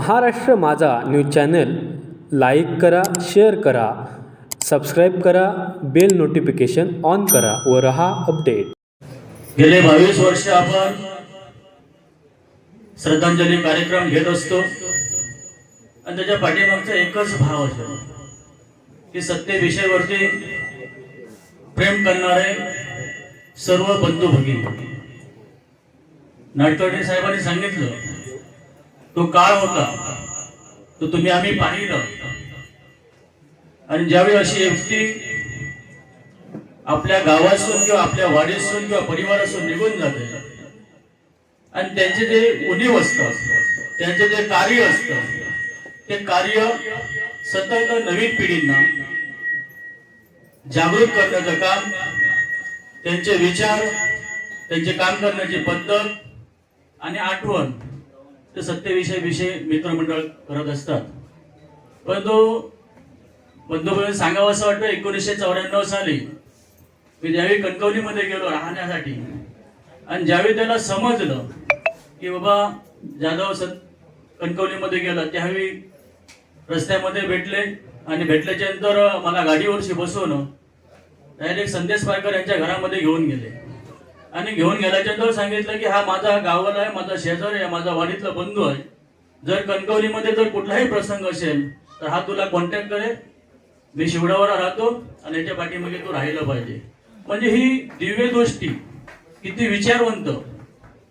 महाराष्ट्र माझा news channel like करा, share करा, सबस्क्राईब करा, बेल नोटिफिकेशन ऑन करा व रहा अपडेट. गेले 22 वर्ष आपण श्रद्धांजली कार्यक्रम घेत असतो आणि त्याच्या पाठीमागचा एकच भाव असतो की सत्य विषयावरती प्रेम करणारे सर्व बंधू भगिनी. नाडकर्णी साहेबांनी सांगितलं तो काळ होता तो तुम्ही आम्ही पाहिलं आणि ज्यावेळी अशी व्यक्ती आपल्या गावातून किंवा आपल्या वाडीतून किंवा परिवारातून निघून जाते आणि त्यांचे जे उणीव असतं, त्यांचे जे कार्य असतं, ते कार्य सतत नवीन पिढींना जागृत करण्याचं काम, त्यांचे विचार, त्यांचे काम करण्याची पद्धत आणि आठवण ते सत्यविषयी मित्रमंडळ करत असतात. परंतु बंधूभाई सांगावं असं वाटतं 1994 साली मी ज्यावेळी कणकवलीमध्ये गेलो राहण्यासाठी आणि ज्यावेळी त्याला समजलं की बाबा जाधव कणकवलीमध्ये गेला, त्यावेळी रस्त्यामध्ये भेटले आणि भेटल्याच्या नंतर मला गाडीवरशी बसवून डायरेक्ट संदेश पारकर यांच्या घरामध्ये घेऊन गेले आणि घेऊन गेल्याच्या नंतर सांगितलं की हा माझा गावाला आहे, माझा शेजारी आहे, माझा वाडीतला बंधू आहे. जर कणकवलीमध्ये जर कुठलाही प्रसंग असेल तर हा तुला कॉन्टॅक्ट करेल. मी शिवडावर राहतो आणि याच्या पाठीमागे तू राहिलं पाहिजे. म्हणजे ही दिव्य दृष्टी, किती विचारवंत.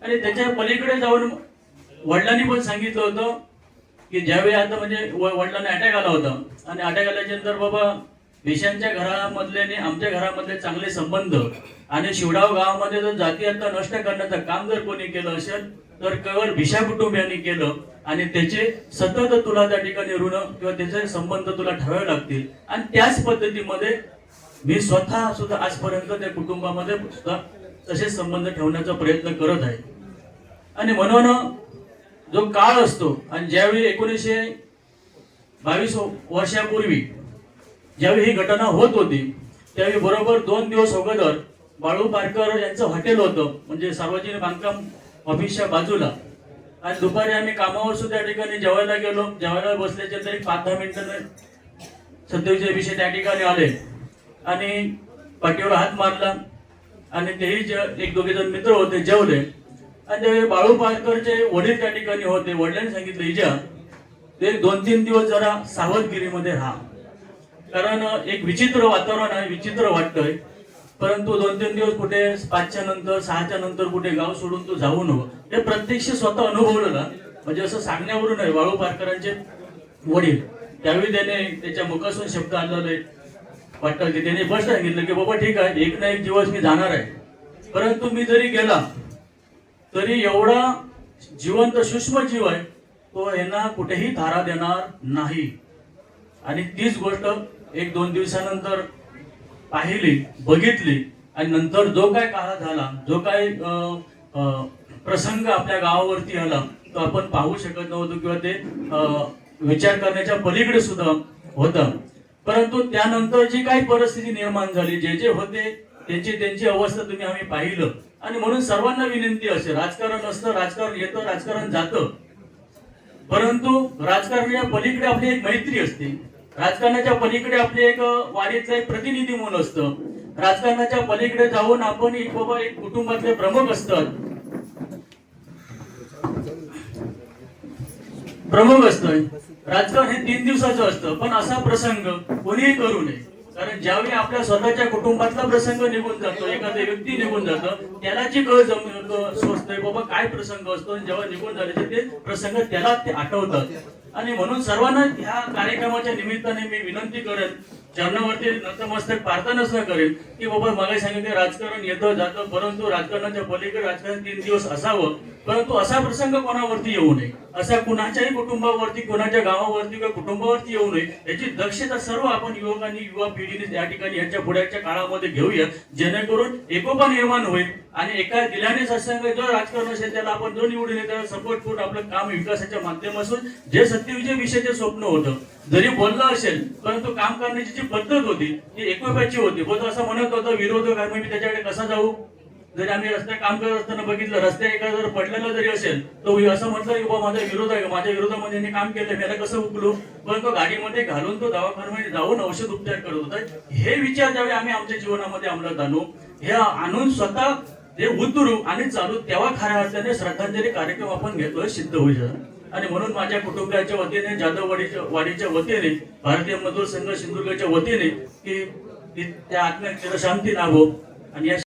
आणि त्याच्या पलीकडे जाऊन वडिलांनी पण सांगितलं होतं की ज्यावेळी आता म्हणजे वडिलांना अटॅक आला होता आणि अटॅक आल्याच्या नंतर बाबा विशांच्या घरामधले आणि आमच्या घरामधले चांगले संबंध आणि शिवडाव गावामध्ये जर जातीयता नष्ट करण्याचं काम जर कोणी केलं असेल तर केवळ भिशा कुटुंबियांनी केलं आणि त्याचे सतत तुला त्या ठिकाणी ऋण किंवा त्याचे संबंध तुला ठेवावे लागतील. आणि त्याच पद्धतीमध्ये मी स्वतः सुद्धा आजपर्यंत त्या कुटुंबामध्ये सुद्धा तसेच संबंध ठेवण्याचा प्रयत्न करत आहे. आणि म्हणून जो काळ असतो आणि ज्यावेळी 1922 वर्षापूर्वी ज्यावेळी ही घटना होत होती त्यावेळी बरोबर 2 दिवस अगोदर बाळू पारकर यांचं हॉटेल होतं, म्हणजे सार्वजनिक बांधकाम ऑफिसच्या बाजूला. आणि दुपारी आम्ही कामावर सुद्धा त्या ठिकाणी जेवायला गेलो. जेवायला बसल्याच्या तरी 5-10 मिनिटांनी सत्यविजय विषय त्या ठिकाणी आले आणि पाठीवर हात मारला आणि तेही 1-2 जण मित्र होते, जेवले. आणि त्यावेळी बाळू पारकरचे वडील त्या ठिकाणी होते. वडिलांनी सांगितलं इजा ते 2-3 दिवस जरा सावधगिरीमध्ये राहा, कारण एक विचित्र वातावरण आहे, विचित्र वाटतंय. परंतु 2-3 दिवस कुठे 5च्या नंतर 6च्या नंतर कुठे गाव सोडून तू जाऊ नको. हे प्रत्यक्ष स्वतः अनुभवलं ना, म्हणजे असं सांगण्यावरून आहे. बाळू पारकरांचे वडील त्यावेळी त्याने त्याच्या मुखातून शब्द आणलेले वाटतं की त्याने स्पष्ट सांगितलं की बाबा ठीक आहे, एक ना एक दिवस मी जाणार आहे, परंतु मी जरी गेला तरी एवढा जिवंत सूक्ष्म जीव आहे तो यांना कुठेही थारा देणार नाही. आणि तीच गोष्ट 1-2 दिवसानंतर पाहिली, बघितली. आणि नंतर जो काय काळ झाला, जो काय प्रसंग आपल्या गावावरती आला तो आपण पाहू शकत नव्हतो किंवा ते विचार करण्याच्या पलीकडे सुद्धा होतं. परंतु त्यानंतर जी काही परिस्थिती निर्माण झाली, जे जे होते त्यांची अवस्था तुम्ही आम्ही पाहिलं. आणि म्हणून सर्वांना विनंती असेल, राजकारण असतं, राजकारण येतं, राजकारण जातं, परंतु राजकारणाच्या पलीकडे आपली एक मैत्री असते. राजकारणाच्या पलीकडे आपले एक वाडीचं एक प्रतिनिधी म्हणून असतं. राजकारणाच्या पलीकडे जाऊन आपण एक बाबा एक कुटुंबातले प्रमुख असतात, प्रमुख असतं. राजकारण हे 3 दिवसाचं असतं, पण असा प्रसंग कोणीही करू नये. कारण ज्यावेळी आपल्या स्वतःच्या कुटुंबातला प्रसंग निघून जातो, एखादी व्यक्ती निघून जातो, त्याला जी कळ सोचतोय बाबा काय प्रसंग असतो, जेव्हा निघून झाले ते प्रसंग त्याला ते आठवतात. आणि म्हणून सर्वांना ह्या कार्यक्रमाच्या निमित्ताने मी विनंती करेन, चरणावरती नतमस्तक प्रार्थना सुद्धा करेन की बाबा मला सांगितले राजकारण येतं जातं, परंतु राजकारणाच्या पलीकडे राजकारण 3 दिवस असावं. परंतु असा प्रसंग कोणावरती येऊ नये, असा कुणाच्याही कुटुंबावरती, कोणाच्या गावावरती किंवा कुटुंबावरती येऊ नये, याची दक्षता सर्व आपण युवकांनी, युवा पिढीने या ठिकाणी यांच्या पुढच्या काळामध्ये घेऊया, जेणेकरून एकोपा निर्माण होईल. आणि एका दिल्याने सत्संग जो राजकारण असेल त्याला आपण जो निवडून त्याला सपोर्ट करून आपलं काम विकासाच्या माध्यमातून जे सत्यविजय विषयाचे स्वप्न होतं, जरी बोललं असेल परंतु काम करण्याची जी पद्धत होती ती एकोप्याची होती. बोलतो असं म्हणत होतं विरोधक आहे, मी त्याच्याकडे कसा जाऊ, जरी आम्ही रस्त्यात काम करत असताना बघितलं, रस्त्या एका जर पडलेला जरी असेल तो असं म्हटलं की बाबा माझा विरोध आहे, माझ्या विरोधामध्ये यांनी काम केलं, मी आता कसं उकलू, पण तो गाडीमध्ये घालून तो दवाखान्यामध्ये जाऊन औषध उपचार करत होता. हे विचार ज्यावेळी आम्ही आमच्या जीवनामध्ये अंमलात आणू, हे आणून स्वतः ते उतरू आणि चालू, तेव्हा खऱ्या अर्थाने श्रद्धांजली कार्यक्रम आपण घेतोय सिद्ध होईल. आणि म्हणून माझ्या कुटुंबियाच्या वतीने, जाधववाडीच्या वाडीच्या वतीने, भारतीय मजदूर संघ सिंधुदुर्गच्या वतीने की त्या आत्म्याला शांती लाभो आणि या